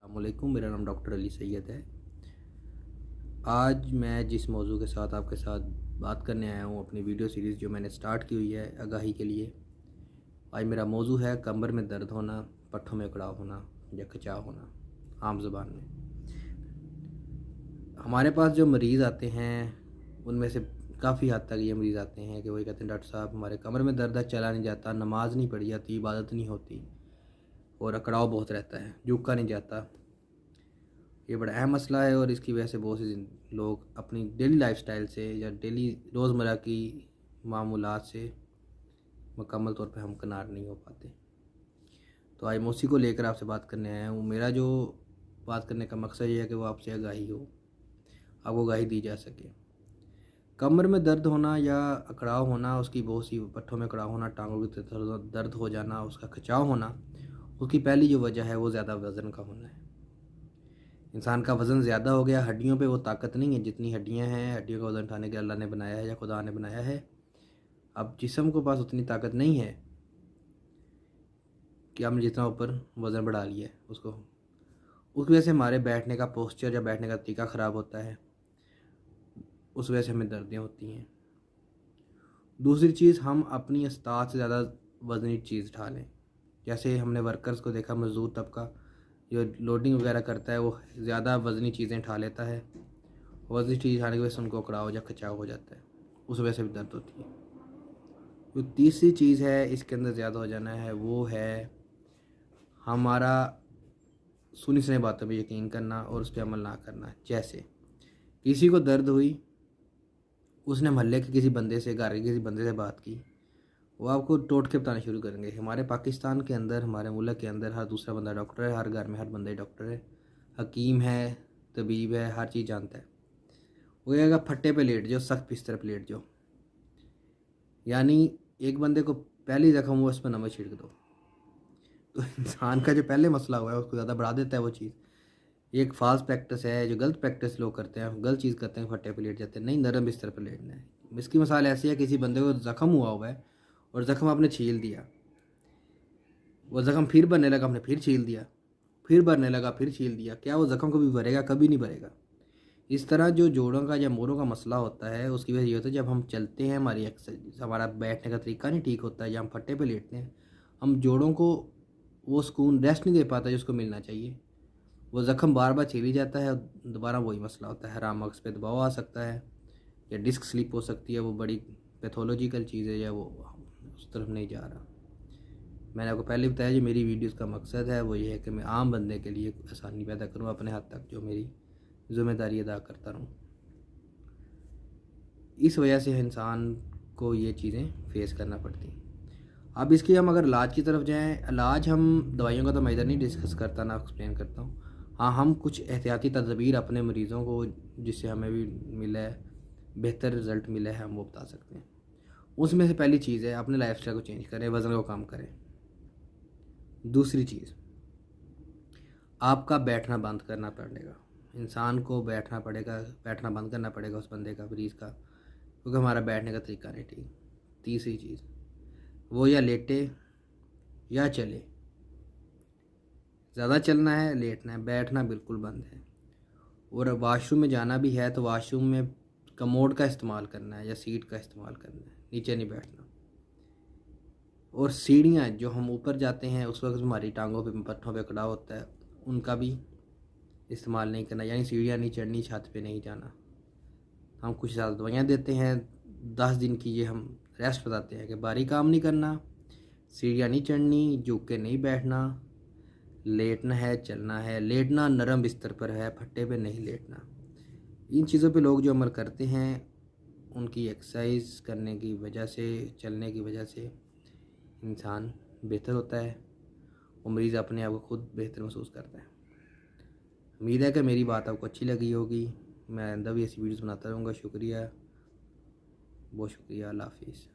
अस्सलामुअलैकुम, मेरा नाम डॉक्टर अली सैयद है। आज मैं जिस मौजू के साथ आपके साथ बात करने आया हूँ, अपनी वीडियो सीरीज़ जो मैंने स्टार्ट की हुई है आगाही के लिए। आज मेरा मौजू है कमर में दर्द होना, पट्ठों में उकड़ाव होना या खिंचाव होना, आम ज़ुबान में। हमारे पास जो मरीज़ आते हैं उनमें से काफ़ी हद तक ये मरीज़ आते हैं कि वही कहते हैं, डॉक्टर साहब हमारे कमर में दर्द है, चला नहीं जाता, नमाज नहीं पढ़ी जाती, इबादत नहीं होती और अकड़ाव बहुत रहता है, झुका नहीं जाता। ये बड़ा अहम मसला है और इसकी वजह से बहुत से लोग अपनी डेली लाइफस्टाइल से या डेली रोज़मर्रा की मामूलात से मुकम्मल तौर पे हमकिनार नहीं हो पाते। तो आज मैं उसी को लेकर आपसे बात करने आया हूँ। मेरा जो बात करने का मकसद ये है कि वो आपसे आगाही हो, आपको आगाही दी जा सके। कमर में दर्द होना या अकड़ाव होना, उसकी बहुत सी पट्ठों में अकड़ाव होना, टांगों की दर्द हो जाना, उसका खिंचाव होना, उसकी पहली जो वजह है वो ज़्यादा वज़न का होना है। इंसान का वज़न ज़्यादा हो गया, हड्डियों पे वो ताकत नहीं है, जितनी हड्डियां हैं, हड्डियों का वज़न उठाने के अल्लाह ने बनाया है या खुदा ने बनाया है। अब जिस्म के पास उतनी ताकत नहीं है कि हमने जितना ऊपर वज़न बढ़ा लिया है उसकी वजह से हमारे बैठने का पोस्चर या बैठने का तरीका ख़राब होता है, उस वजह से हमें दर्दें होती हैं। दूसरी चीज़, हम अपनी औकात से ज़्यादा वज़नी चीज़ उठा लें। जैसे हमने वर्कर्स को देखा, मज़दूर तबका जो लोडिंग वगैरह करता है वो ज़्यादा वज़नी चीज़ें उठा लेता है। वज़नी चीज़ उठाने की वजह से उनको अकड़ाव या खिंचाव हो जाता है, उस वजह से भी दर्द होती है। जो तीसरी चीज़ है इसके अंदर ज़्यादा हो जाना है, वो है हमारा सुनी सुनी बातों पे यकीन करना और उस पर अमल ना करना। जैसे किसी को दर्द हुई, उसने मोहल्ले के किसी बंदे से, घर के किसी बंदे से बात की, वो आपको टोटके बताने शुरू करेंगे। हमारे पाकिस्तान के अंदर, हमारे मुल्क के अंदर हर दूसरा बंदा डॉक्टर है, हर घर में हर बंदा ही डॉक्टर है, हकीम है, तबीब है, हर चीज़ जानता है। वो कहेगा फट्टे पे लेट जाओ, सख्त बिस्तर पे लेट जाओ, यानी एक बंदे को पहली जख्म हुआ उस पर नमक छिड़क दो। तो इंसान का जो पहले मसला हुआ है उसको ज़्यादा बढ़ा देता है वो चीज़। ये एक फाल्स प्रैक्टिस है, जो गलत प्रैक्टिस लोग करते हैं, गलत चीज़ करते हैं, फट्टे पे लेट जाते हैं। नहीं, नरम बिस्तर पर लेटना है। इसकी मिसाल ऐसी है, किसी बंदे को ज़ख्म हुआ है और ज़ख्म आपने छील दिया, वो ज़ख्म फिर भरने लगा, आपने फिर छील दिया, फिर भरने लगा, फिर छील दिया, क्या वो ज़ख्म कभी भरेगा? कभी नहीं भरेगा। इस तरह जो जोड़ों का या मोरों का मसला होता है उसकी वजह ये होता है, जब हम चलते हैं, हमारी एक्सरसाइज, हमारा बैठने का तरीका नहीं ठीक होता है, या हम फट्टे पे लेटते हैं, हम जोड़ों को वो सुकून, रेस्ट नहीं दे पाता जिसको मिलना चाहिए। वो ज़ख्म बार बार छीली जाता है, दोबारा वही मसला होता है। राम मगज़ पे दबाव आ सकता है या डिस्क स्लिप हो सकती है, वो बड़ी पैथोलॉजिकल चीज़ है, या वो उस तरफ नहीं जा रहा। मैंने आपको पहले बताया, जो मेरी वीडियोस का मकसद है वो ये है कि मैं आम बंदे के लिए आसानी पैदा करूँ, अपने हद तक जो मेरी ज़िम्मेदारी अदा करता रहूँ। इस वजह से इंसान को ये चीज़ें फेस करना पड़ती हैं। अब इसकी हम अगर इलाज की तरफ जाएँ, इलाज, हम दवाइयों का तो मैं इधर नहीं डिस्कस करता, ना एक्सप्लेन करता हूँ। हाँ, हम कुछ एहतियाती तदबीर अपने मरीज़ों को, जिससे हमें भी मिला है, बेहतर रिज़ल्ट मिला है, हम वो बता सकते हैं। उसमें से पहली चीज़ है, अपने लाइफस्टाइल को चेंज करें, वज़न को कम करें। दूसरी चीज़, आपका बैठना बंद करना पड़ेगा। इंसान को बैठना पड़ेगा, बैठना बंद करना पड़ेगा उस बंदे का, मरीज़ का, क्योंकि हमारा बैठने का तरीका नहीं ठीक। तीसरी चीज़, वो या लेटे या चले। ज़्यादा चलना है, लेटना है, बैठना बिल्कुल बंद है। और वाशरूम में जाना भी है तो वाशरूम में कमोड का इस्तेमाल करना है या सीट का इस्तेमाल करना है, नीचे नहीं बैठना। और सीढ़ियाँ जो हम ऊपर जाते हैं उस वक्त हमारी टांगों पे, पट्ठों पे कड़ा होता है, उनका भी इस्तेमाल नहीं करना, यानी सीढ़ियाँ नहीं चढ़नी, छत पे नहीं जाना। हम कुछ ज़्यादा दवाइयाँ देते हैं, 10 दिन की ये हम रेस्ट बताते हैं कि भारी काम नहीं करना, सीढ़ियाँ नहीं चढ़नी, झुक के नहीं बैठना, लेटना है, चलना है। लेटना नरम बिस्तर पर है, फट्टे पे नहीं लेटना। इन चीज़ों पे लोग जो अमल करते हैं, उनकी एक्सरसाइज करने की वजह से, चलने की वजह से इंसान बेहतर होता है और मरीज़ अपने आप को खुद बेहतर महसूस करता है। उम्मीद है कि मेरी बात आपको अच्छी लगी होगी। मैं आइंदा भी ऐसी वीडियोस बनाता रहूँगा। शुक्रिया, बहुत शुक्रिया। अल्लाह हाफिज़।